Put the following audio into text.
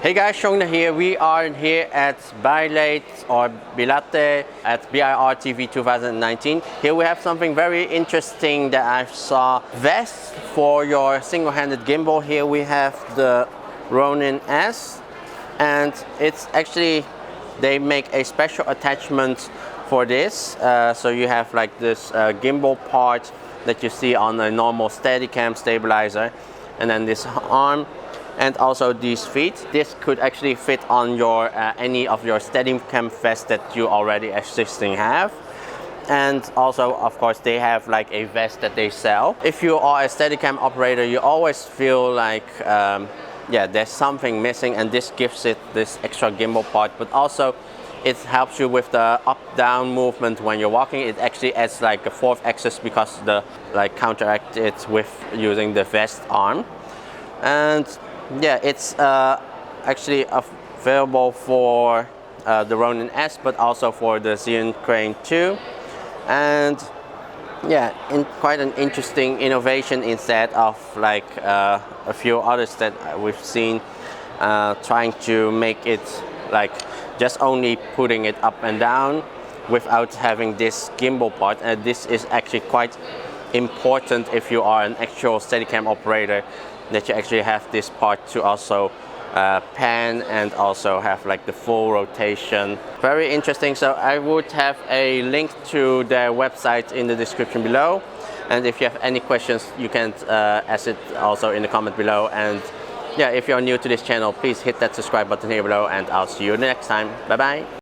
Hey guys, Chung Dha here. We are here at Bilate or Bilate at BIRTV 2019. Here we have something very interesting that I saw. Vest for your single-handed gimbal. Here we have the Ronin S, and it's actually, they make a special attachment for this. So you have like this gimbal part that you see on a normal Steadicam stabilizer, and then this arm, and also these feet. This could actually fit on your any of your Steadicam vests that you already existing have. And also, of course, they have like a vest that they sell. If you are a Steadicam operator, you always feel like yeah, there's something missing, and this gives it this extra gimbal part. But also it helps you with the up-down movement when you're walking. It actually adds like a fourth axis because the like counteract it with using the vest arm. And yeah, it's actually available for the Ronin S, but also for the Zhiyun Crane 2. And yeah, quite an interesting innovation instead of like a few others that we've seen trying to make it like just only putting it up and down without having this gimbal part. And this is actually quite important if you are an actual Steadicam operator, that you actually have this part to also pan and also have like the full rotation. Very interesting. So I would have a link to their website in the description below, and if you have any questions you can ask it also in the comment below. And yeah, if you're new to this channel, please hit that subscribe button here below, and I'll see you next time. Bye bye.